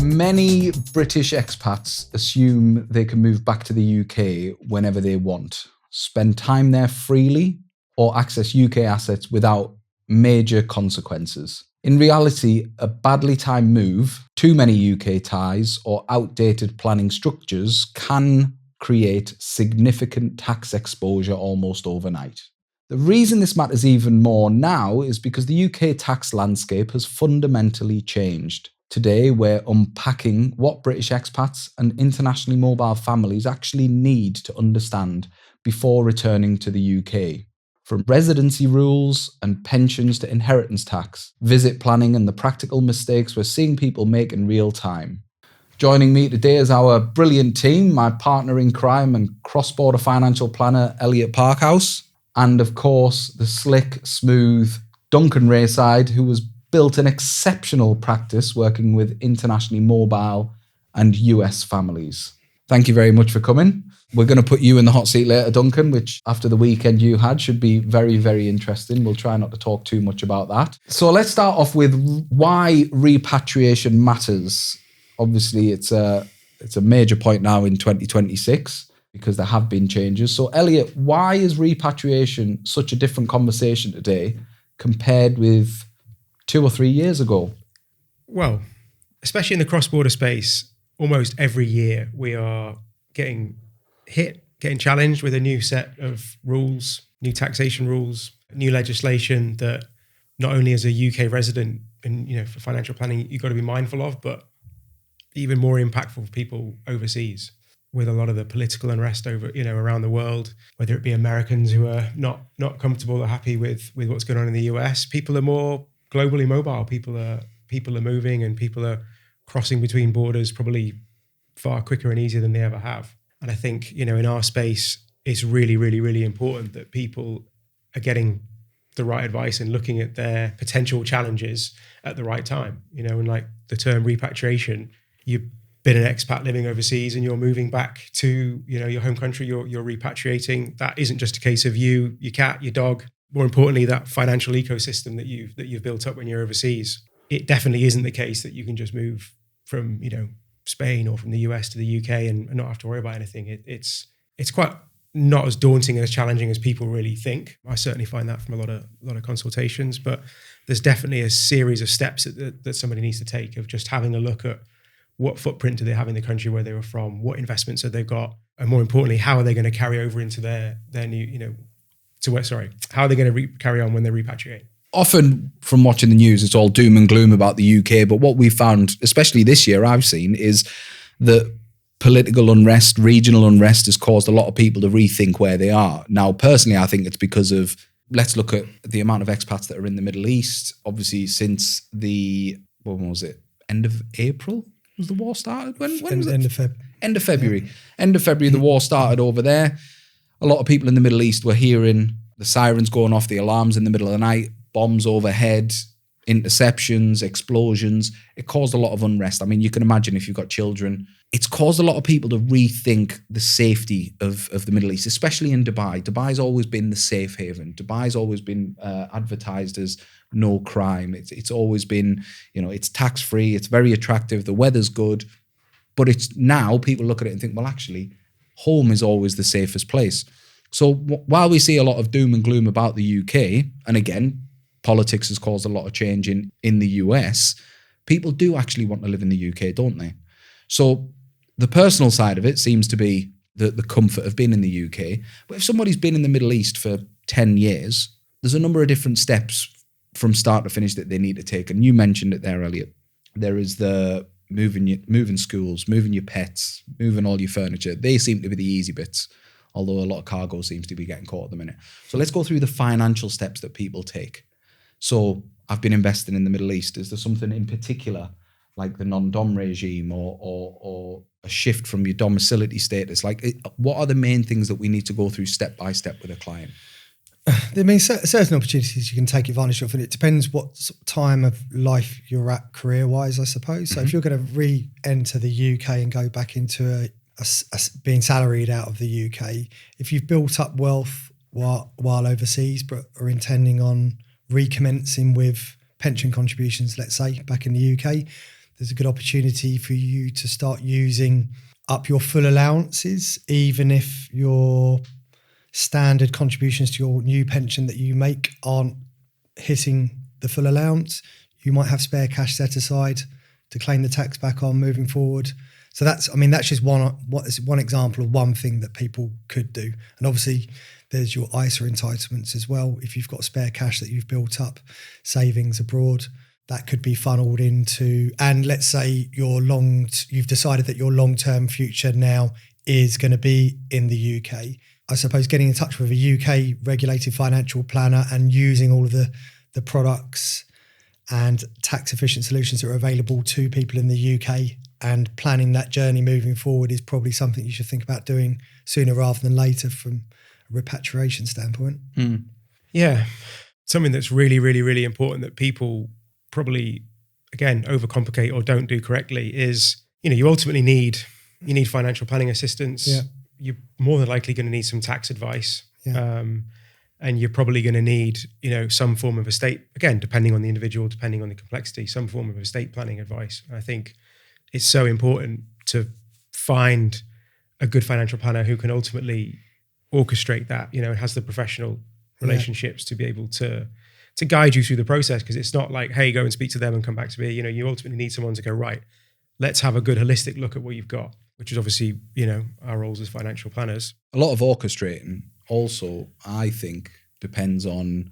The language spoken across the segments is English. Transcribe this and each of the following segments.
Many British expats assume they can move back to the UK whenever they want, spend time there freely, or access UK assets without major consequences. In reality, a badly timed move, too many UK ties, or outdated planning structures can create significant tax exposure almost overnight. The reason this matters even more now is because the UK tax landscape has fundamentally changed. Today, we're unpacking what British expats and internationally mobile families actually need to understand before returning to the UK. From residency rules and pensions to inheritance tax, visit planning and the practical mistakes we're seeing people make in real time. Joining me today is our brilliant team, my partner in crime and cross-border financial planner, Elliott Parkhouse, and of course, the slick, smooth Duncan Raeside, who has built an exceptional practice working with internationally mobile and US families. Thank you very much for coming. We're going to put you in the hot seat later, Duncan, which after the weekend you had should be very, very interesting. We'll try not to talk too much about that. So let's start off with why repatriation matters. Obviously, it's a major point now in 2026 because there have been changes. So Elliott, why is repatriation such a different conversation today compared with 2 or 3 years ago? Well, especially in the cross-border space, almost every year we are getting challenged with a new set of rules, new taxation rules, new legislation that not only as a UK resident and, for financial planning, you've got to be mindful of, but even more impactful for people overseas with a lot of the political unrest over, around the world, whether it be Americans who are not comfortable or happy with what's going on in the US. People are more globally mobile. People are moving and people are crossing between borders probably far quicker and easier than they ever have. And I think, in our space, it's really, really, really important that people are getting the right advice and looking at their potential challenges at the right time. And like the term repatriation, you've been an expat living overseas and you're moving back to, your home country, you're repatriating. That isn't just a case of you, your cat, your dog. More importantly, that financial ecosystem that you've built up when you're overseas. It definitely isn't the case that you can just move from, Spain or from the US to the UK and not have to worry about anything. It's quite not as daunting and as challenging as people really think. I certainly find that from a lot of consultations, but there's definitely a series of steps that somebody needs to take of just having a look at what footprint do they have in the country where they were from, what investments have they got, and more importantly, how are they going to carry over into their new, how are they going to carry on when they repatriate? Often from watching the news, it's all doom and gloom about the UK. But what we found, especially this year, I've seen, is that political unrest, regional unrest has caused a lot of people to rethink where they are. Now, personally, I think it's because of, let's look at the amount of expats that are in the Middle East. Obviously, since when was it? End of April was the war started? When was it? End of Feb. End of February. End of February, the war started over there. A lot of people in the Middle East were hearing the sirens going off, the alarms in the middle of the night, bombs overhead, interceptions, explosions. It caused a lot of unrest. I mean, you can imagine if you've got children, it's caused a lot of people to rethink the safety of the Middle East, especially in Dubai. Dubai's always been the safe haven. Dubai's always been advertised as no crime. It's always been, it's tax-free, it's very attractive, the weather's good. But it's now people look at it and think, well, actually, home is always the safest place. So while we see a lot of doom and gloom about the UK, and again, politics has caused a lot of change in the US, people do actually want to live in the UK, don't they? So the personal side of it seems to be the comfort of being in the UK. But if somebody's been in the Middle East for 10 years, there's a number of different steps from start to finish that they need to take. And you mentioned it there, Elliott. There is the moving schools, moving your pets, moving all your furniture. They seem to be the easy bits, although a lot of cargo seems to be getting caught at the minute. So let's go through the financial steps that people take. So I've been investing in the Middle East. Is there something in particular, like the non-dom regime or a shift from your domicility status? Like, what are the main things that we need to go through step by step with a client? I mean, certain opportunities you can take advantage of, and it depends what time of life you're at career-wise, I suppose. So if you're going to re-enter the UK and go back into being salaried out of the UK, if you've built up wealth while overseas but are intending on recommencing with pension contributions, let's say, back in the UK, there's a good opportunity for you to start using up your full allowances, even if your standard contributions to your new pension that you make aren't hitting the full allowance. You might have spare cash set aside to claim the tax back on moving forward. So that's just one example of one thing that people could do. And obviously there's your ISA entitlements as well. If you've got spare cash that you've built up, savings abroad, that could be funneled into, and let's say you've decided that your long-term future now is going to be in the UK. I suppose getting in touch with a UK regulated financial planner and using all of the products and tax efficient solutions that are available to people in the UK and planning that journey moving forward is probably something you should think about doing sooner rather than later from a repatriation standpoint. Yeah. Something that's really, really, really important that people probably, again, overcomplicate or don't do correctly is, you ultimately need financial planning assistance. Yeah. You're more than likely going to need some tax advice. Yeah. And you're probably going to need, some form of estate, again, depending on the individual, depending on the complexity, some form of estate planning advice. And I think it's so important to find a good financial planner who can ultimately orchestrate that, and has the professional relationships to be able to guide you through the process. Because it's not like, hey, go and speak to them and come back to me. You ultimately need someone to go, right, let's have a good holistic look at what you've got, which is obviously, our roles as financial planners. A lot of orchestrating also, I think, depends on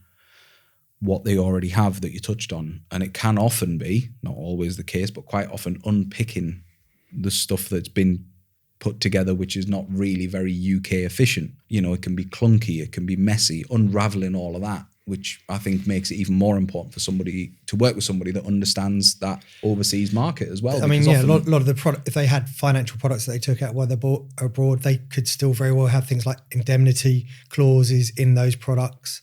what they already have that you touched on. And it can often be, not always the case, but quite often unpicking the stuff that's been put together, which is not really very UK efficient. It can be clunky, it can be messy, unraveling all of that, which I think makes it even more important for somebody to work with somebody that understands that overseas market as well. I mean, a lot of the product, if they had financial products that they took out while they bought abroad, they could still very well have things like indemnity clauses in those products.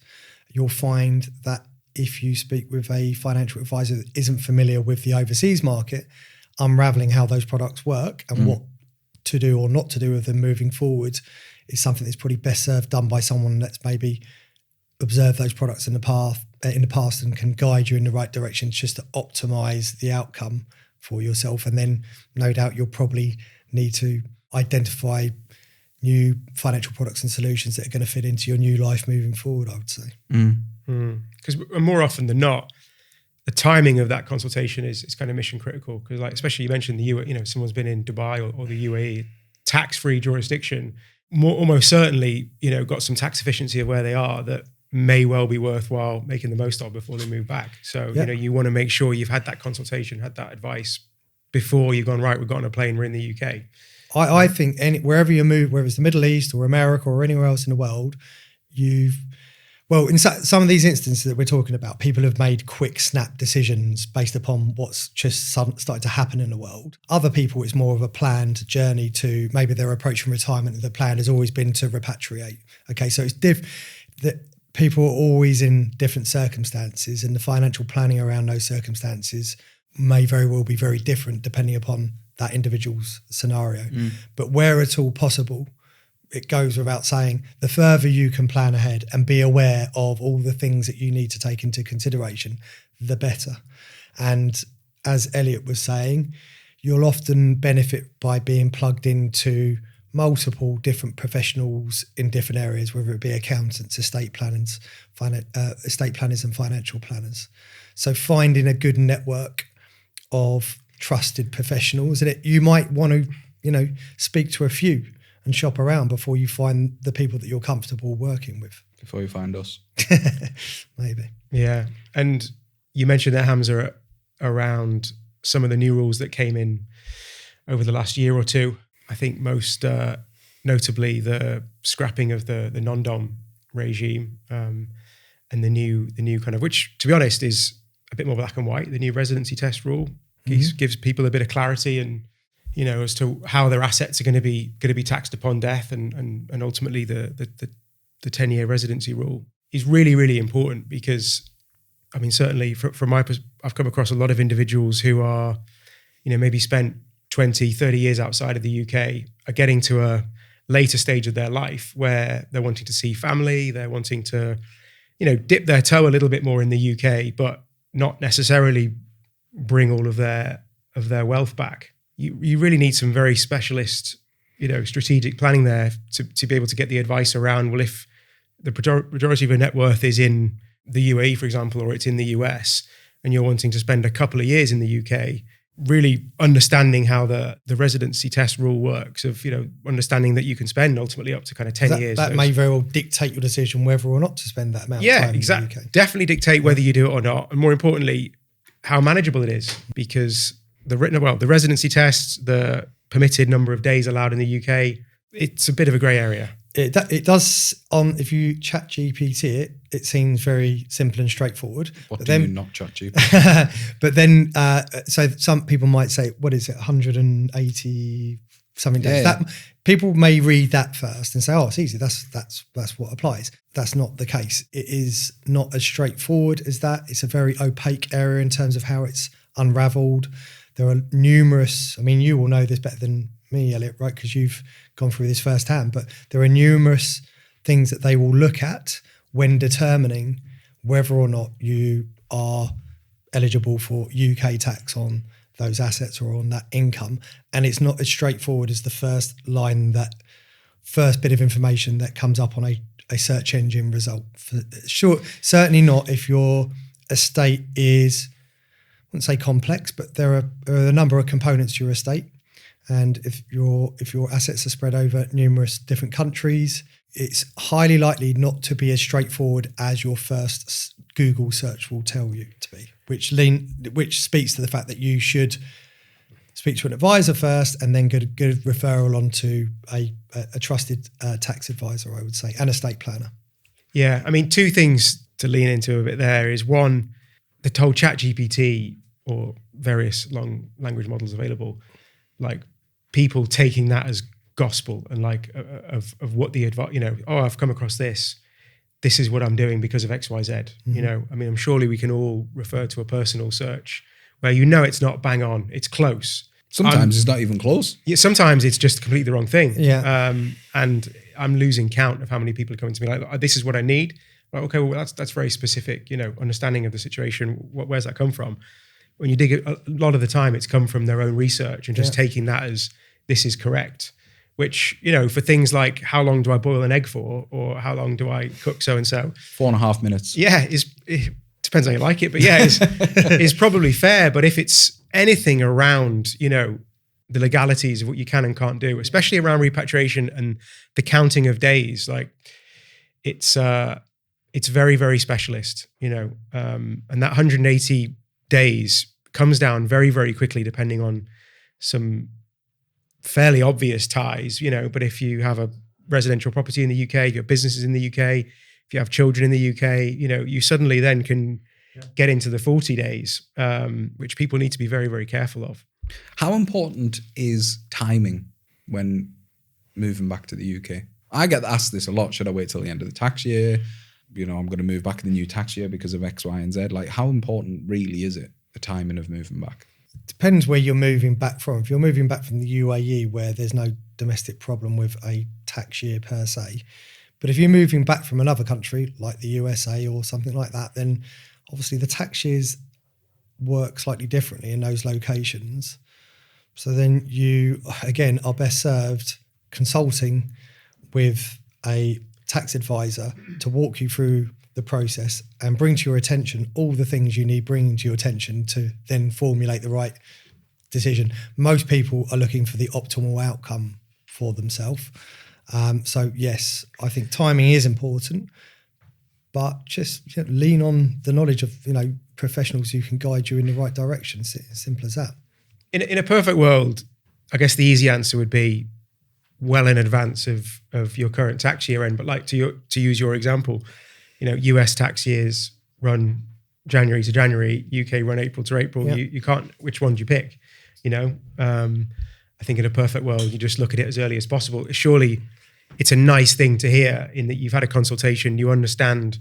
You'll find that if you speak with a financial advisor that isn't familiar with the overseas market, unraveling how those products work and what to do or not to do with them moving forward is something that's probably best served done by someone that's maybe observed those products in the past and can guide you in the right direction just to optimize the outcome for yourself. And then no doubt you'll probably need to identify new financial products and solutions that are going to fit into your new life moving forward, I would say. Because more often than not, the timing of that consultation is kind of mission critical. Because especially you mentioned the UAE, someone's been in Dubai or the UAE, tax-free jurisdiction, almost certainly, got some tax efficiency of where they are that may well be worthwhile making the most of before they move back. So, you want to make sure you've had that consultation, had that advice before you've gone, right, we've got on a plane, we're in the UK. I think wherever you move, whether it's the Middle East or America or anywhere else in the world, in some of these instances that we're talking about, people have made quick snap decisions based upon what's just started to happen in the world. Other people, it's more of a planned journey to maybe their approach from retirement, and the plan has always been to repatriate. Okay, so it's that people are always in different circumstances, and the financial planning around those circumstances may very well be very different depending upon that individual's scenario. But where at all possible, it goes without saying, the further you can plan ahead and be aware of all the things that you need to take into consideration, the better. And as Elliott was saying, you'll often benefit by being plugged into multiple different professionals in different areas, whether it be accountants, estate planners and financial planners. So finding a good network of trusted professionals, and you might want to, speak to a few and shop around before you find the people that you're comfortable working with. Before you find us. Maybe. Yeah. And you mentioned that, Hamzah, around some of the new rules that came in over the last year or two. I think most notably the scrapping of the non-dom regime and the new kind of, which to be honest is a bit more black and white. The new residency test rule gives people a bit of clarity and, as to how their assets are going to be taxed upon death, and ultimately the 10-year residency rule is really, really important because, I mean, certainly from my perspective, I've come across a lot of individuals who are, maybe spent 20, 30 years outside of the UK, are getting to a later stage of their life where they're wanting to see family, they're wanting to, dip their toe a little bit more in the UK, but not necessarily bring all of their of their wealth back. You really need some very specialist, strategic planning there to be able to get the advice around, well, if the majority of your net worth is in the UAE, for example, or it's in the US, and you're wanting to spend a couple of years in the UK, really understanding how the residency test rule works, of understanding that you can spend ultimately up to kind of 10 years. That may very well dictate your decision whether or not to spend that amount of time exactly. in the UK. Definitely dictate whether you do it or not, and more importantly, how manageable it is, because the residency tests, the permitted number of days allowed in the UK, it's a bit of a grey area. It does, if you chat GPT it seems very simple and straightforward. You not chat GPT? But then, so some people might say, what is it, 180 something days? Yeah. That, people may read that first and say, oh, it's easy, that's what applies. That's not the case. It is not as straightforward as that. It's a very opaque area in terms of how it's unraveled. There are numerous, you will know this better than me, Elliott, right? Because you've gone through this firsthand, but there are numerous things that they will look at when determining whether or not you are eligible for UK tax on those assets or on that income. And it's not as straightforward as the first bit of information that comes up on a search engine result. Sure, certainly not if your estate is, I wouldn't say complex, but there are a number of components to your estate. And if your assets are spread over numerous different countries, it's highly likely not to be as straightforward as your first Google search will tell you to be, which speaks to the fact that you should speak to an advisor first and then get a good referral onto a trusted tax advisor, I would say, and estate planner. Yeah, two things to lean into a bit there is, one, the whole ChatGPT or various long language models available, like people taking that as gospel and of what the advice, I've come across this is what I'm doing because of X, Y, Z. Mm-hmm. I'm surely we can all refer to a personal search where it's not bang on, it's close. Sometimes it's not even close. Yeah, sometimes it's just completely the wrong thing. Yeah. And I'm losing count of how many people are coming to me like, this is what I need. Like, okay, well that's very specific, understanding of the situation. Where's that come from? When you dig it, a lot of the time it's come from their own research and just taking that as this is correct, which, for things like how long do I boil an egg for, or how long do I cook so-and-so? 4.5 minutes. Yeah, it depends how you like it, but yeah, it's probably fair. But if it's anything around, the legalities of what you can and can't do, especially around repatriation and the counting of days, like it's very, very specialist, and that 180 days comes down very, very quickly depending on some fairly obvious ties, but if you have a residential property in the UK, if you have businesses in the UK, if you have children in the UK, you suddenly then can get into the 40 days, which people need to be very, very careful of. How important is timing when moving back to the UK? I get asked this a lot. Should I wait till the end of the tax year? I'm going to move back in the new tax year because of X, Y, and Z. Like, how important really is it, the timing of moving back? Depends where you're moving back from. If you're moving back from the UAE, where there's no domestic problem with a tax year per se, but if you're moving back from another country like the USA or something like that, then obviously the tax years work slightly differently in those locations. So then you, again, are best served consulting with a tax advisor to walk you through the process and bring to your attention all the things you need bringing to your attention to then formulate the right decision. Most people are looking for the optimal outcome for themselves. So yes, I think timing is important, but just lean on the knowledge of professionals who can guide you in the right direction. Simple as that. In a perfect world, I guess the easy answer would be well in advance of your current tax year end. But like to use your example, US tax years run January to January, UK run April to April. Yeah. You can't, which one do you pick? I think in a perfect world, you just look at it as early as possible. Surely it's a nice thing to hear in that you've had a consultation, you understand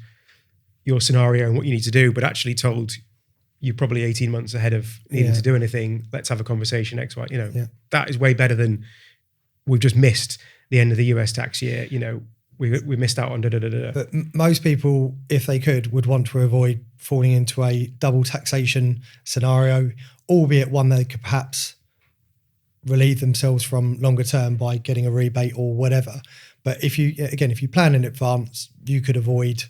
your scenario and what you need to do, but actually told you're probably 18 months ahead of needing to do anything. Let's have a conversation, X, Y, that is way better than we've just missed the end of the US tax year. we missed out on da da da da. But most people, if they could, would want to avoid falling into a double taxation scenario, albeit one they could perhaps relieve themselves from longer term by getting a rebate or whatever. But if you plan in advance, you could avoid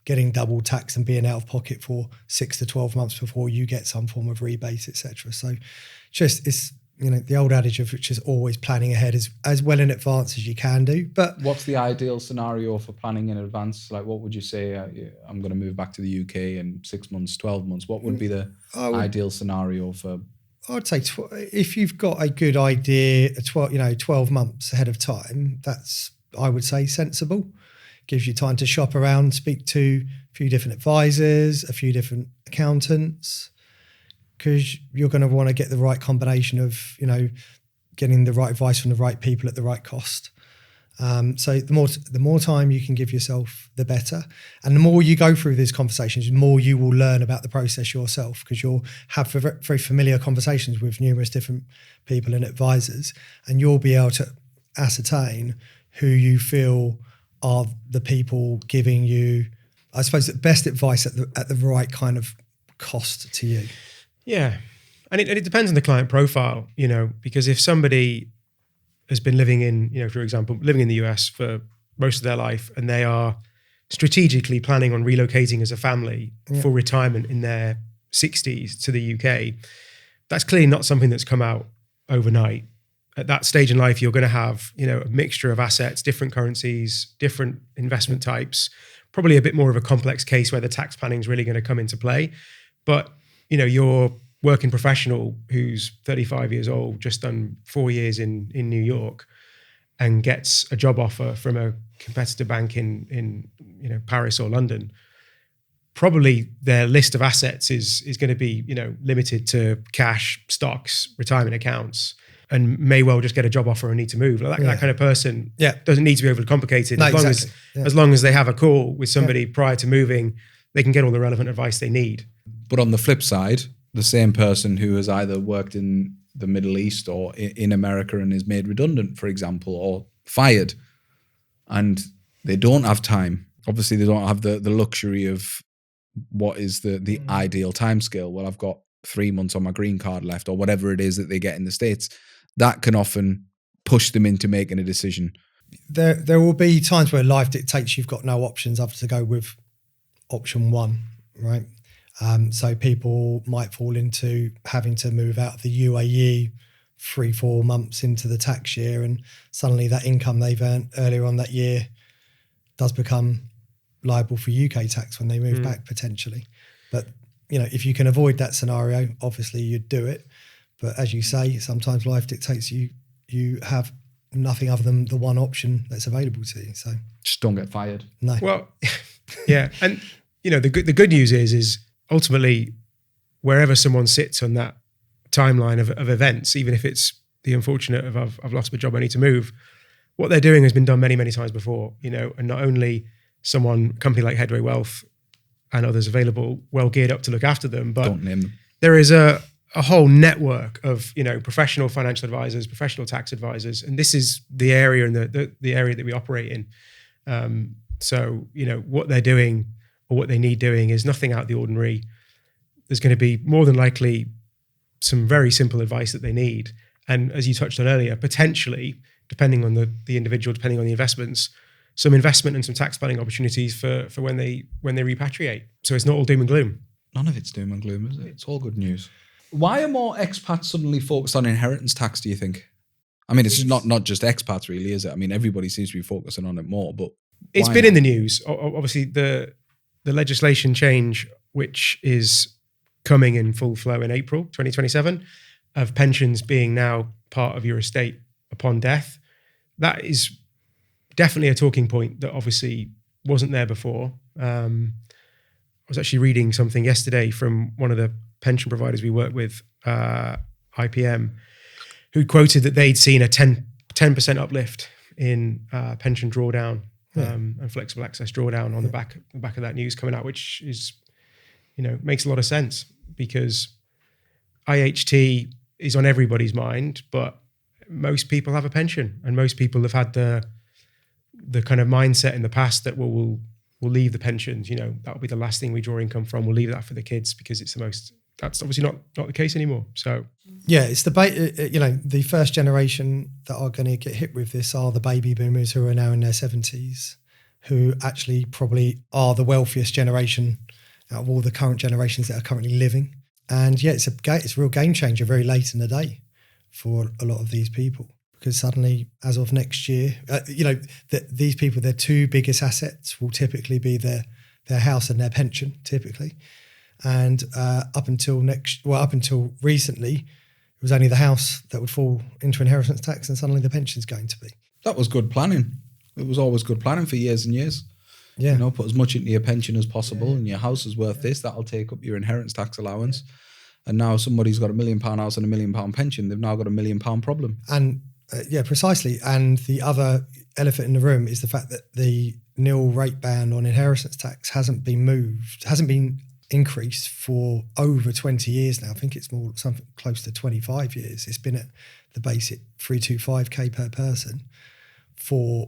getting double tax and being out of pocket for 6 to 12 months before you get some form of rebate, etc. So just it's, the old adage of which is always planning ahead as well in advance as you can do. But what's the ideal scenario for planning in advance? Like, what would you say? I'm going to move back to the UK in 6 months, 12 months. What would be the ideal scenario for? I'd say if you've got a good idea, 12 months ahead of time, that's, I would say, sensible. Gives you time to shop around, speak to a few different advisors, a few different accountants, because you're going to want to get the right combination of, getting the right advice from the right people at the right cost. So the more time you can give yourself, the better. And the more you go through these conversations, the more you will learn about the process yourself, because you'll have very familiar conversations with numerous different people and advisors, and you'll be able to ascertain who you feel are the people giving you, I suppose, the best advice at the right kind of cost to you. Yeah. And it depends on the client profile, because if somebody has been living in, for example, living in the US for most of their life, and they are strategically planning on relocating as a family for retirement in their 60s to the UK, that's clearly not something that's come out overnight. At that stage in life, you're going to have, a mixture of assets, different currencies, different investment types, probably a bit more of a complex case where the tax planning is really going to come into play. But, your working professional who's 35 years old, just done 4 years in New York, and gets a job offer from a competitor bank in Paris or London, probably their list of assets is going to be, limited to cash, stocks, retirement accounts, and may well just get a job offer and need to move. That kind of person doesn't need to be overly complicated. As long as they have a call with somebody prior to moving, they can get all the relevant advice they need. But on the flip side, the same person who has either worked in the Middle East or in America and is made redundant, for example, or fired, and they don't have time. Obviously, they don't have the luxury of what is the ideal timescale. Well, I've got 3 months on my green card left, or whatever it is that they get in the States. That can often push them into making a decision. There will be times where life dictates you've got no options other to go with option one, right? So people might fall into having to move out of the UAE 3-4 months into the tax year, and suddenly that income they've earned earlier on that year does become liable for UK tax when they move back potentially. But, if you can avoid that scenario, obviously you'd do it. But as you say, sometimes life dictates you have nothing other than the one option that's available to you. So just don't get fired. No. Well, yeah. And, the good news is ultimately, wherever someone sits on that timeline of events, even if it's the unfortunate of I've lost my job, I need to move, what they're doing has been done many, many times before, and not only a company like Headway Wealth and others available, well geared up to look after them, but don't name them. There is a whole network of, professional financial advisors, professional tax advisors, and this is the area and the area that we operate in. So, what they're doing or what they need doing is nothing out of the ordinary. There's going to be more than likely some very simple advice that they need. And as you touched on earlier, potentially, depending on the individual, depending on the investments, some investment and some tax planning opportunities for when they repatriate. So it's not all doom and gloom. None of it's doom and gloom, is it? It's all good news. Why are more expats suddenly focused on inheritance tax, do you think? I mean, it's not just expats really, is it? I mean, everybody seems to be focusing on it more, but it's been in the news. Obviously, the legislation change, which is coming in full flow in April 2027, of pensions being now part of your estate upon death, that is definitely a talking point that obviously wasn't there before. I was actually reading something yesterday from one of the pension providers we work with, IPM, who quoted that they'd seen a 10% uplift in pension drawdown and flexible access drawdown on the back of that news coming out, which is, makes a lot of sense, because IHT is on everybody's mind, but most people have a pension, and most people have had the the kind of mindset in the past that we'll leave the pensions, that'll be the last thing we draw income from. We'll leave that for the kids because it's the most. That's obviously not the case anymore. So yeah, it's the first generation that are going to get hit with this are the baby boomers who are now in their 70s, who actually probably are the wealthiest generation out of all the current generations that are currently living. And yeah, it's a real game changer very late in the day for a lot of these people, because suddenly, as of next year, these people, their two biggest assets will typically be their house and their pension, typically. And up until recently, it was only the house that would fall into inheritance tax, and suddenly the pension's going to be. That was good planning. It was always good planning for years and years. Yeah. Put as much into your pension as possible, and your house is worth this. That'll take up your inheritance tax allowance. Yeah. And now somebody's got £1 million house and £1 million pension. They've now got £1 million problem. And precisely. And the other elephant in the room is the fact that the nil rate ban on inheritance tax hasn't been increased for over 20 years now. I think it's more something close to 25 years. It's been at the basic 325k per person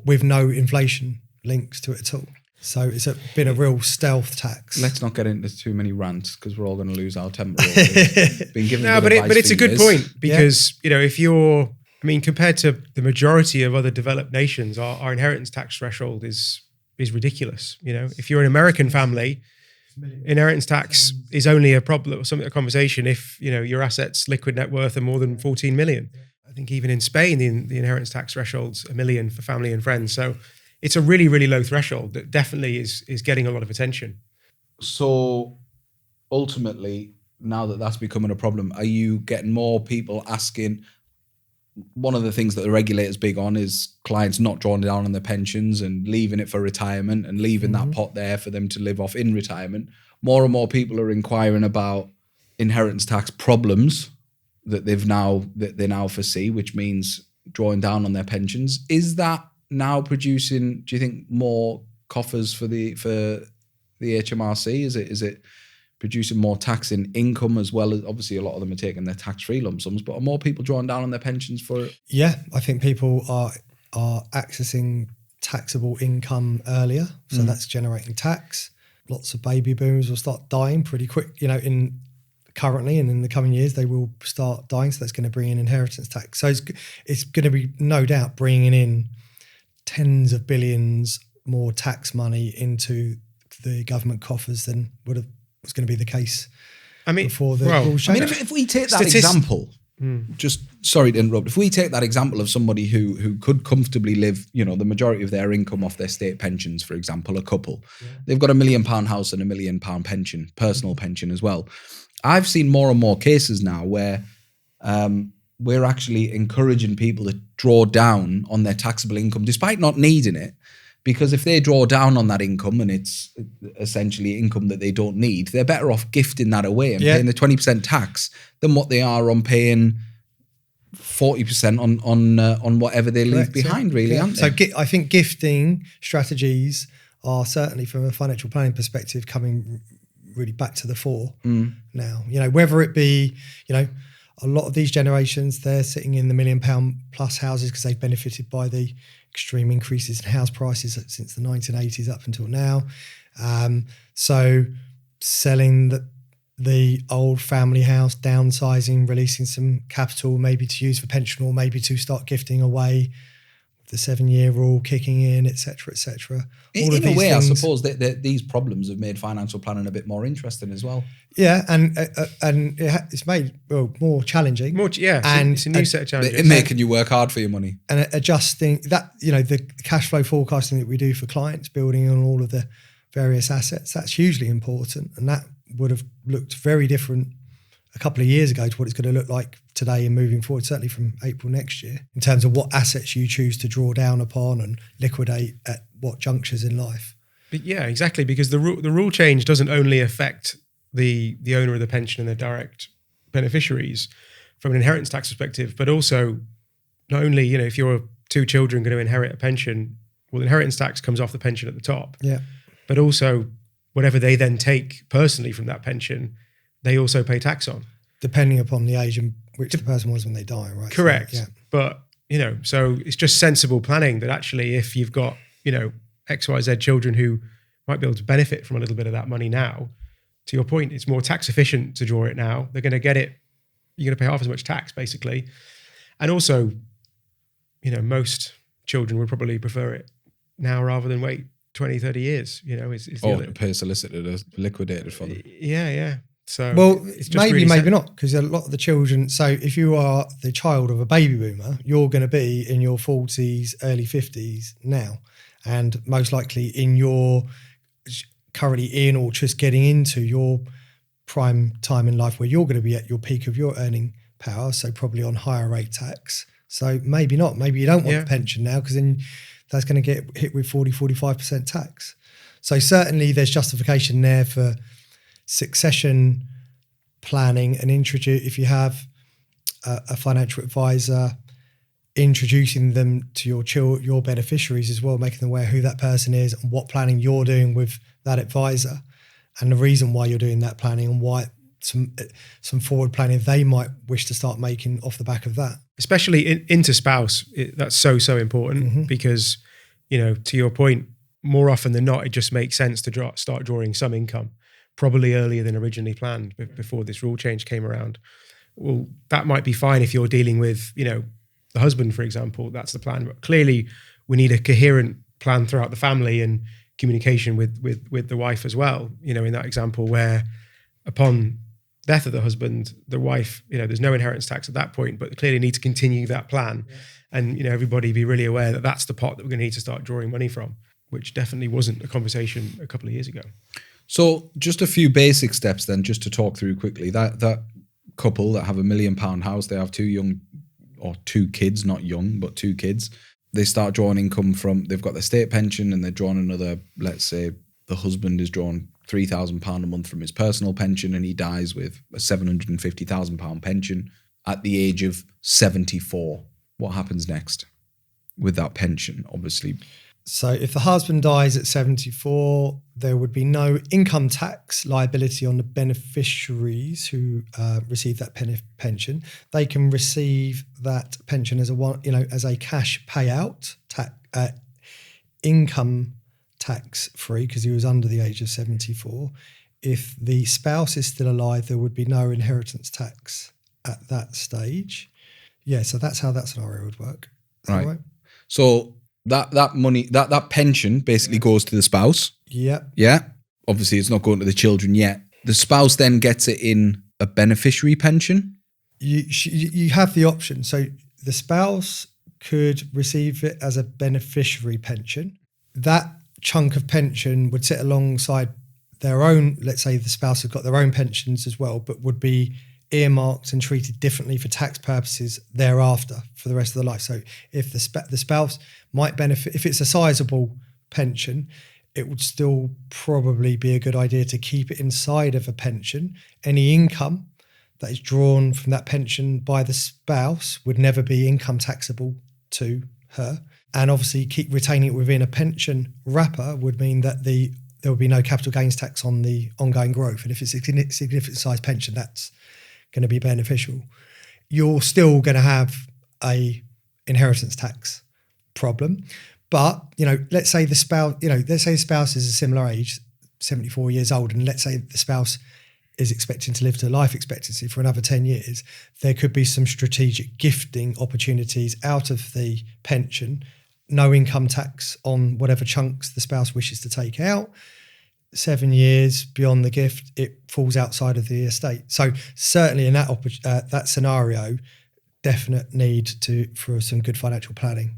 with no inflation links to it at all. So it's been a real stealth tax. Let's not get into too many rants because we're all going to lose our temper. Been given but it's a good point, because if you're, compared to the majority of other developed nations, our inheritance tax threshold is ridiculous. If you're an American family, inheritance tax is only a conversation if your assets liquid net worth are more than 14 million. I think even in Spain, the inheritance tax threshold's $1 million for family and friends. So it's a really, really low threshold that definitely is getting a lot of attention. So ultimately, now that that's becoming a problem, are you getting more people asking? One of the things that the regulator's big on is clients not drawing down on their pensions and leaving it for retirement and leaving that pot there for them to live off in retirement. More and more people are inquiring about inheritance tax problems that they now foresee, which means drawing down on their pensions. Is that now producing, do you think, more coffers for the HMRC? Is it producing more tax in income, as well as, obviously a lot of them are taking their tax-free lump sums, but are more people drawing down on their pensions for it? Yeah, I think people are accessing taxable income earlier, so that's generating tax. Lots of baby boomers will start dying pretty quick, currently, and in the coming years they will start dying, so that's going to bring in inheritance tax. So it's going to be, no doubt, bringing in tens of billions more tax money into the government coffers than was going to be the case before the rules changed. If we take that example, just sorry to interrupt, if we take that example of somebody who could comfortably live, the majority of their income off their state pensions, for example, a couple, they've got £1 million house and £1 million pension, personal pension as well. I've seen more and more cases now where we're actually encouraging people to draw down on their taxable income despite not needing it, because if they draw down on that income and it's essentially income that they don't need, they're better off gifting that away and paying the 20% tax than what they are on paying 40% on whatever they leave behind, really, aren't they? So I think gifting strategies are certainly, from a financial planning perspective, coming really back to the fore now. Whether it be, a lot of these generations, they're sitting in the £1 million plus houses because they've benefited by the extreme increases in house prices since the 1980s up until now. So selling the old family house, downsizing, releasing some capital, maybe to use for pension or maybe to start gifting away, the 7-year rule kicking in, et cetera, et cetera. In a way, I suppose that these problems have made financial planning a bit more interesting as well. Yeah, and it's made more challenging. And it's a new set of challenges. It's making you work hard for your money. And adjusting that, the cash flow forecasting that we do for clients, building on all of the various assets, that's hugely important. And that would have looked very different a couple of years ago to what it's going to look like today and moving forward, certainly from April next year, in terms of what assets you choose to draw down upon and liquidate at what junctures in life. But yeah, exactly, because the rule change doesn't only affect the owner of the pension and the direct beneficiaries from an inheritance tax perspective, but also not only, if you're 2 children going to inherit a pension, well, inheritance tax comes off the pension at the top. Yeah. But also whatever they then take personally from that pension, they also pay tax on. Depending upon the age in which the person was when they die, right? Correct. So, yeah. But, so it's just sensible planning that actually if you've got XYZ children who might be able to benefit from a little bit of that money now. To your point, it's more tax efficient to draw it now. They're going to get it. You're going to pay half as much tax, basically. And also, most children would probably prefer it now rather than wait 20, 30 years, to pay a solicitor to liquidate it for them. Yeah. So it's just maybe not, because a lot of the children, so if you are the child of a baby boomer, you're going to be in your 40s, early 50s now, and most likely in your currently in or just getting into your prime time in life where you're going to be at your peak of your earning power, so probably on higher rate tax. So maybe not. Maybe you don't want the pension now, because then that's going to get hit with 45% tax. So certainly there's justification there for succession planning and if you have a financial advisor, introducing them to your beneficiaries as well, making them aware who that person is and what planning you're doing with that advisor, and the reason why you're doing that planning, and why some forward planning they might wish to start making off the back of that. Especially into spouse, that's so important, because, to your point, more often than not, it just makes sense to start drawing some income, probably earlier than originally planned before this rule change came around. Well, that might be fine if you're dealing with, the husband, for example, that's the plan. But clearly we need a coherent plan throughout the family and communication with the wife as well. In that example where upon death of the husband, the wife, there's no inheritance tax at that point, but clearly need to continue that plan. Yeah. And, everybody be really aware that that's the pot that we're going to need to start drawing money from, which definitely wasn't a conversation a couple of years ago. So just a few basic steps then, just to talk through quickly. That couple that have £1 million house, they have two kids, not young, but 2 kids. They start drawing income from, they've got their state pension, and they're drawing another, let's say the husband is drawing £3,000 a month from his personal pension, and he dies with a £750,000 pension at the age of 74. What happens next with that pension, obviously? So if the husband dies at 74, there would be no income tax liability on the beneficiaries who receive that pension. They can receive that pension as a cash payout, income tax free, because he was under the age of 74. If the spouse is still alive, there would be no inheritance tax at that stage. Yeah, so that's how that scenario would work. Right. So that money, that pension basically goes to the spouse. Yeah. Yeah. Obviously, it's not going to the children yet. The spouse then gets it in a beneficiary pension. You have the option. So the spouse could receive it as a beneficiary pension. That chunk of pension would sit alongside their own. Let's say the spouse has got their own pensions as well, but would be earmarked and treated differently for tax purposes thereafter for the rest of their life. So if the spouse might benefit, if it's a sizable pension, it would still probably be a good idea to keep it inside of a pension. Any income that is drawn from that pension by the spouse would never be income taxable to her. And obviously keep retaining it within a pension wrapper would mean that there would be no capital gains tax on the ongoing growth. And if it's a significant size pension, that's going to be beneficial. You're still going to have a inheritance tax problem. But, let's say the spouse is a similar age, 74 years old, and let's say the spouse is expecting to live to life expectancy for another 10 years, there could be some strategic gifting opportunities out of the pension, no income tax on whatever chunks the spouse wishes to take out. 7 years beyond the gift, it falls outside of the estate. So certainly in that scenario, definite need for some good financial planning.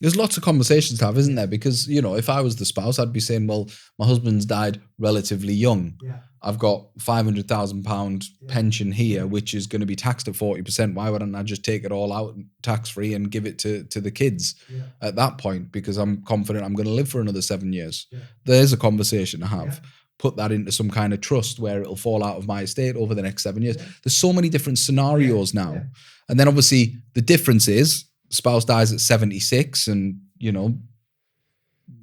There's lots of conversations to have, isn't there? Because, if I was the spouse, I'd be saying, well, my husband's died relatively young. Yeah. I've got £500,000 pension here, which is going to be taxed at 40%. Why wouldn't I just take it all out tax-free and give it to the kids at that point? Because I'm confident I'm going to live for another 7 years. Yeah. There's a conversation to have. Yeah. Put that into some kind of trust where it'll fall out of my estate over the next 7 years. Yeah. There's so many different scenarios now. Yeah. And then obviously the difference is spouse dies at 76 and,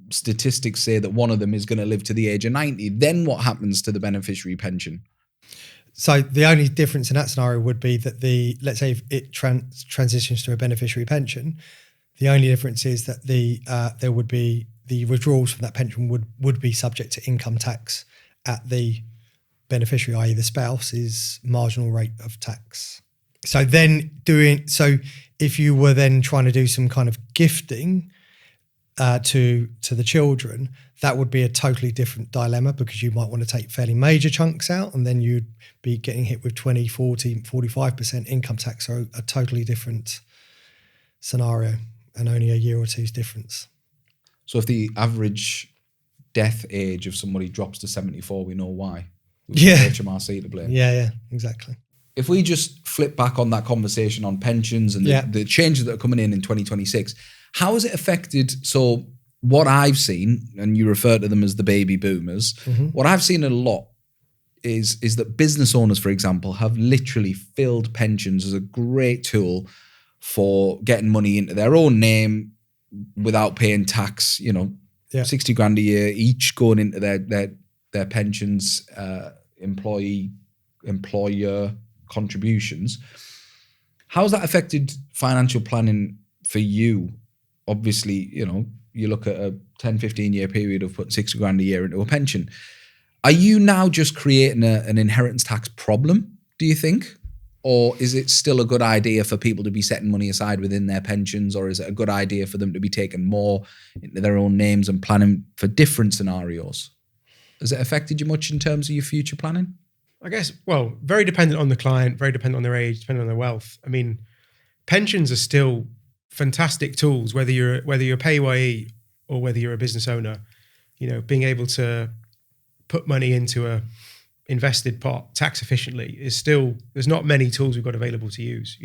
statistics say that one of them is going to live to the age of 90. Then what happens to the beneficiary pension? So the only difference in that scenario would be that let's say if it transitions to a beneficiary pension, The only difference is that there would be the withdrawals from that pension would be subject to income tax at the beneficiary, i.e. the spouse's marginal rate of tax. So if you were then trying to do some kind of gifting to the children, that would be a totally different dilemma, because you might want to take fairly major chunks out, and then you'd be getting hit with 20, 40, 45% income tax. So a totally different scenario, and only a year or two's difference. So if the average death age of somebody drops to 74, we know why. Yeah. HMRC to blame. Yeah, exactly. If we just flip back on that conversation on pensions and the changes that are coming in 2026, how has it affected? So what I've seen, and you refer to them as the baby boomers, what I've seen a lot is that business owners, for example, have literally filled pensions as a great tool for getting money into their own name without paying tax, 60 grand a year each going into their pensions, employer contributions. How's that affected financial planning for you? Obviously, you look at a 10, 15 year period of putting 60 grand a year into a pension. Are you now just creating an inheritance tax problem, do you think? Or is it still a good idea for people to be setting money aside within their pensions? Or is it a good idea for them to be taking more into their own names and planning for different scenarios? Has it affected you much in terms of your future planning? I guess, well, very dependent on the client, very dependent on their age, dependent on their wealth. I mean, pensions are still fantastic tools, whether you're a PAYE or whether you're a business owner. Being able to put money into a invested pot tax efficiently is still, there's not many tools we've got available to use,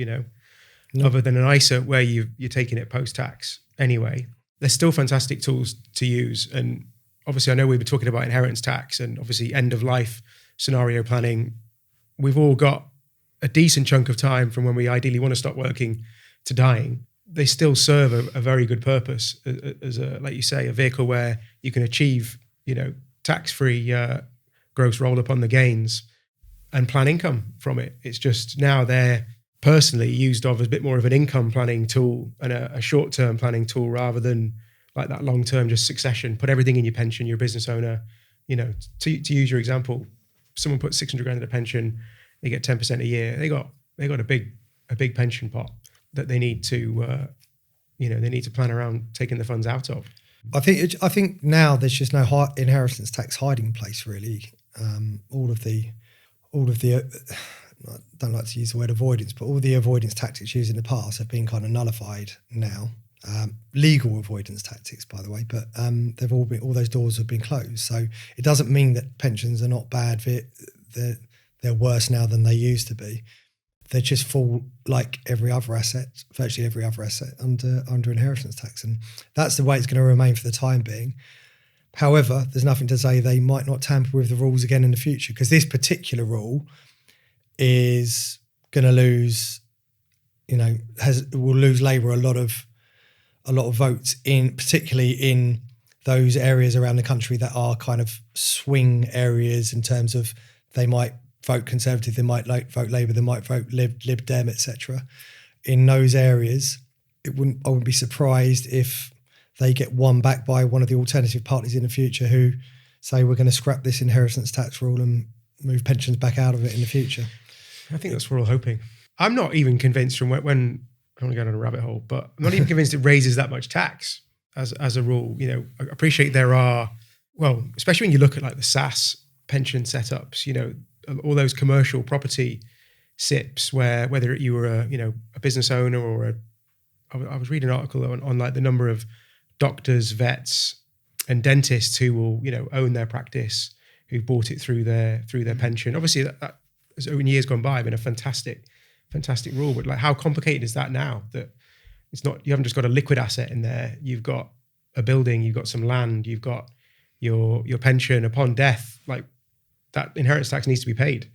other than an ISA where you're taking it post-tax anyway. There's still fantastic tools to use. And obviously I know we were talking about inheritance tax and obviously end of life scenario planning. We've all got a decent chunk of time from when we ideally want to stop working to dying. They still serve a very good purpose as a, like you say, a vehicle where you can achieve, tax-free gross roll up on the gains and plan income from it. It's just now they're personally used of as a bit more of an income planning tool and a short-term planning tool rather than like that long-term just succession. Put everything in your pension, you're a business owner. To use your example, someone puts 600 grand in a pension, they get 10% a year. They got a big pension pot that they need to plan around taking the funds out of. I think now there's just no inheritance tax hiding place really. All of the I don't like to use the word avoidance, but all the avoidance tactics used in the past have been kind of nullified now. Legal avoidance tactics, by the way, but all those doors have been closed. So it doesn't mean that pensions are not bad. They're worse now than they used to be. They just fall like every other asset, virtually every other asset under inheritance tax. And that's the way it's going to remain for the time being. However, there's nothing to say they might not tamper with the rules again in the future, because this particular rule is going to lose, will lose Labour a lot of votes particularly in those areas around the country that are kind of swing areas in terms of they might vote Conservative, they might vote Labour, they might vote Lib Dem, etc. In those areas, I wouldn't be surprised if they get won back by one of the alternative parties in the future who say we're going to scrap this inheritance tax rule and move pensions back out of it in the future. I think that's what we're all hoping. I'm not even convinced from when I don't want to go down a rabbit hole, but I'm not even convinced it raises that much tax as a rule. I appreciate there are, well, especially when you look at like the SAS pension setups, all those commercial property SIPs where whether you were a business owner or I was reading an article on like the number of doctors, vets and dentists who will, own their practice, who bought it through their pension. Obviously that has in years gone by been a fantastic rule, but like how complicated is that now that it's not, you haven't just got a liquid asset in there, you've got a building, you've got some land, you've got your pension upon death, like that inheritance tax needs to be paid.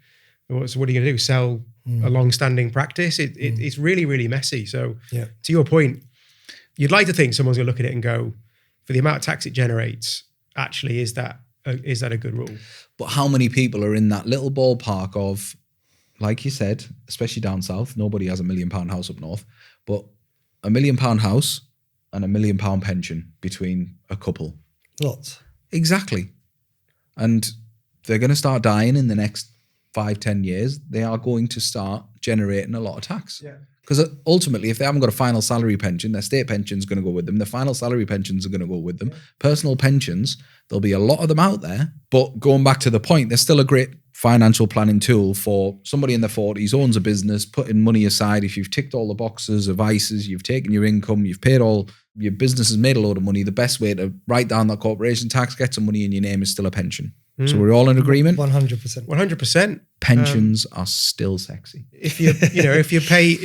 So what are you going to do? Sell a long-standing practice? It's really, really messy. So to your point, you'd like to think someone's going to look at it and go, for the amount of tax it generates, actually, is that a good rule? But how many people are in that little ballpark of, like you said, especially down south, nobody has £1 million house up north, but £1 million house, and £1 million pension between a couple. Lots. Exactly. And they're going to start dying in the next 5-10 years. They are going to start generating a lot of tax. Yeah. Because ultimately, if they haven't got a final salary pension, their state pension's going to go with them. Their final salary pensions are going to go with them. Yeah. Personal pensions, there'll be a lot of them out there. But going back to the point, there's still a great financial planning tool for somebody in their 40s, owns a business, putting money aside. If you've ticked all the boxes of ISAs, you've taken your income, you've paid all, your business has made a load of money, the best way to write down that corporation tax, get some money in your name is still a pension. So we're all in agreement? 100%. 100%. Pensions are still sexy. If you pay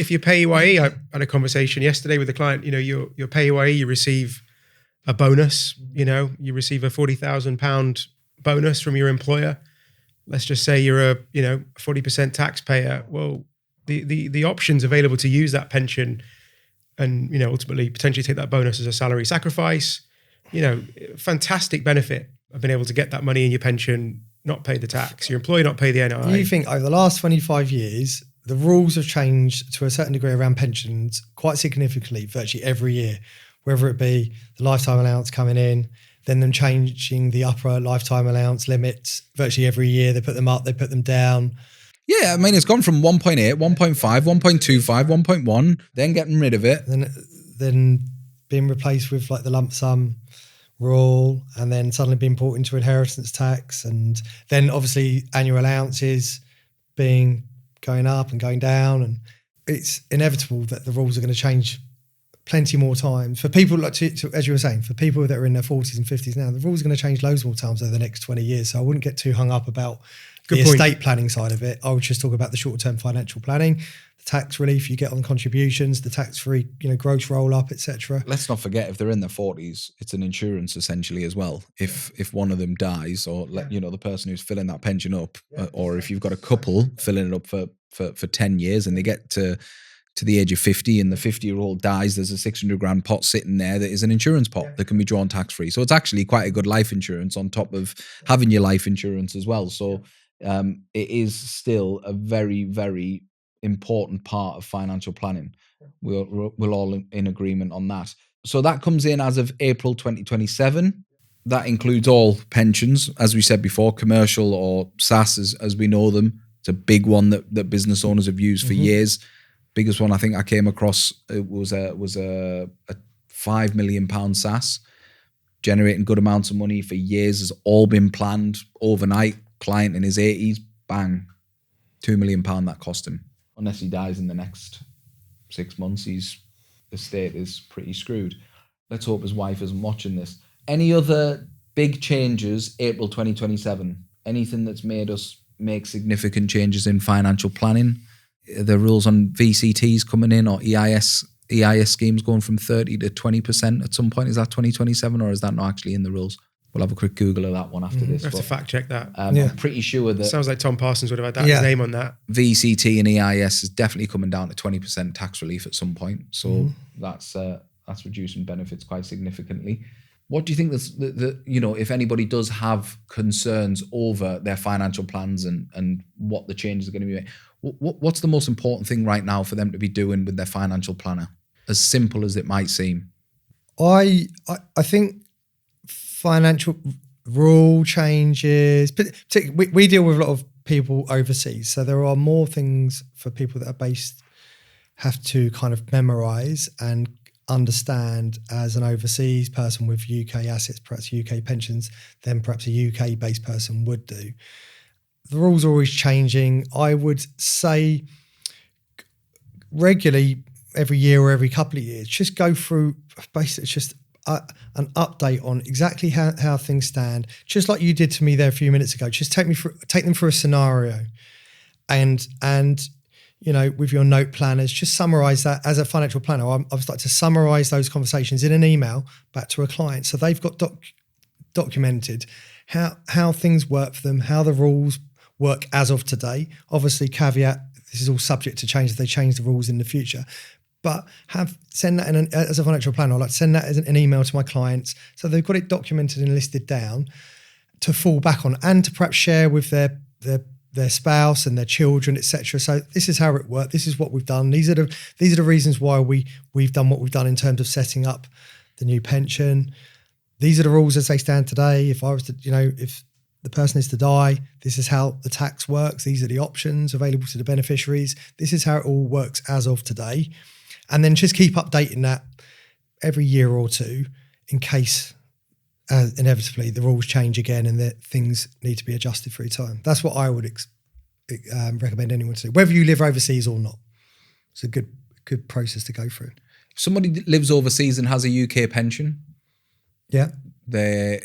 UIE, I had a conversation yesterday with a client, your pay UIE, you receive a bonus, you receive a £40,000 bonus from your employer. Let's just say you're a 40% taxpayer. Well, the options available to use that pension and ultimately potentially take that bonus as a salary sacrifice, fantastic benefit of being able to get that money in your pension, not pay the tax, your employer not pay the NI. You think over the last 25 years, the rules have changed to a certain degree around pensions quite significantly, virtually every year, whether it be the lifetime allowance coming in, then them changing the upper lifetime allowance limits virtually every year. They put them up, they put them down. Yeah, I mean, it's gone from 1.8, 1.5, 1.25, 1.1, then getting rid of it. Then being replaced with like the lump sum rule, and then suddenly being brought into inheritance tax, and then obviously annual allowances going up and going down. And it's inevitable that the rules are going to change plenty more times for people like to as you were saying, for people that are in their 40s and 50s now. The rules are going to change loads more times over the next 20 years. So I wouldn't get too hung up about the estate planning side of it. I would just talk about the short-term financial planning, the tax relief you get on contributions, the tax-free, gross roll-up, etc. Let's not forget, if they're in their 40s, it's an insurance essentially as well. If one of them dies, or the person who's filling that pension up, or if you've got a couple filling it up for 10 years and they get to the age of 50 and the 50-year-old dies, there's a 600 grand pot sitting there that is an insurance pot that can be drawn tax-free. So it's actually quite a good life insurance on top of having your life insurance as well. So it is still a very, very important part of financial planning. We're all in agreement on that. So that comes in as of April 2027. That includes all pensions, as we said before, commercial or SAS as we know them. It's a big one that business owners have used for years. Biggest one I think I came across was a £5 million SAS, generating good amounts of money for years. Has all been planned overnight. Client in his 80s, bang, £2 million that cost him. Unless he dies in the next 6 months, his estate is pretty screwed. Let's hope his wife isn't watching this. Any other big changes April 2027? Anything that's made us make significant changes in financial planning? The rules on VCTs coming in, or EIS schemes going from 30 to 20% at some point. Is that 2027, or is that not actually in the rules? We'll have a quick Google of that one after this. We'll have to fact check that. I'm pretty sure that... Sounds like Tom Parsons would have had his name on that. VCT and EIS is definitely coming down to 20% tax relief at some point. So that's reducing benefits quite significantly. What do you think if anybody does have concerns over their financial plans and what the changes are going to be made, what's the most important thing right now for them to be doing with their financial planner? As simple as it might seem. I think financial rule changes, particularly we deal with a lot of people overseas, so there are more things for people that are have to kind of memorize and understand as an overseas person with UK assets, perhaps UK pensions, than perhaps a UK based person would do. The rules are always changing. I would say regularly, every year or every couple of years, just go through basically just an update on exactly how things stand, just like you did to me there a few minutes ago. Just take them through a scenario, and with your note planners, just summarize that. As a financial planner, I've started to summarize those conversations in an email back to a client, so they've got documented how things work for them, how the rules work as of today. Obviously, caveat: this is all subject to change if they change the rules in the future. But send that as a financial planner. I like to send that as an email to my clients, so they've got it documented and listed down to fall back on, and to perhaps share with their their spouse and their children, etc. So this is how it worked. This is what we've done. These are the reasons why we've done what we've done in terms of setting up the new pension. These are the rules as they stand today. If I was to, if the person is to die, this is how the tax works. These are the options available to the beneficiaries. This is how it all works as of today. And then just keep updating that every year or two in case inevitably the rules change again and that things need to be adjusted through time. That's what I would recommend anyone to do, whether you live overseas or not. It's a good process to go through. If somebody lives overseas and has a UK pension, yeah, they're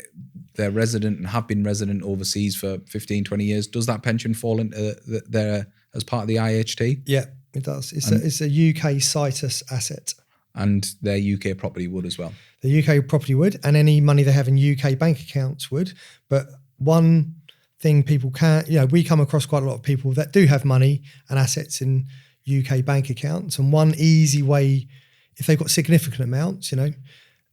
resident and have been resident overseas for 15, 20 years, does that pension fall into their as part of the IHT? Yeah, it does. It's a UK situs asset. And their UK property would as well. The UK property would, and any money they have in UK bank accounts would. But one thing people can't, we come across quite a lot of people that do have money and assets in UK bank accounts. And one easy way, if they've got significant amounts,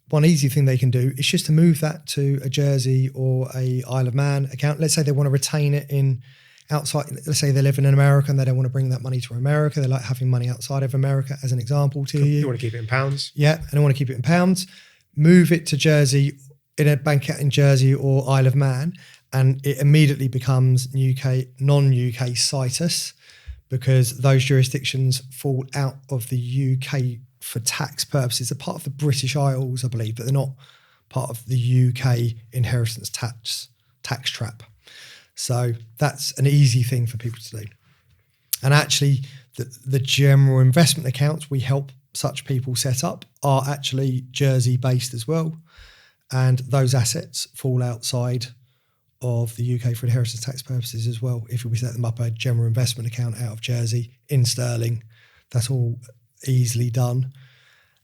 one easy thing they can do is just to move that to a Jersey or a Isle of Man account. Let's say they want to retain it in outside, let's say they live in America and they don't want to bring that money to America. They like having money outside of America, as an example to you. You want to keep it in pounds? Yeah, and they want to keep it in pounds. Move it to Jersey, in a bank account in Jersey or Isle of Man, and it immediately becomes non-UK situs, because those jurisdictions fall out of the UK for tax purposes. They're part of the British Isles, I believe, but they're not part of the UK inheritance tax trap. So that's an easy thing for people to do. And actually, the general investment accounts we help such people set up are actually Jersey-based as well. And those assets fall outside of the UK for inheritance tax purposes as well. If we set them up a general investment account out of Jersey in sterling, that's all easily done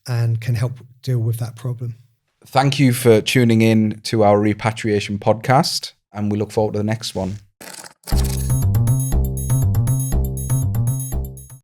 and can help deal with that problem. Thank you for tuning in to our Repatriation podcast, and we look forward to the next one.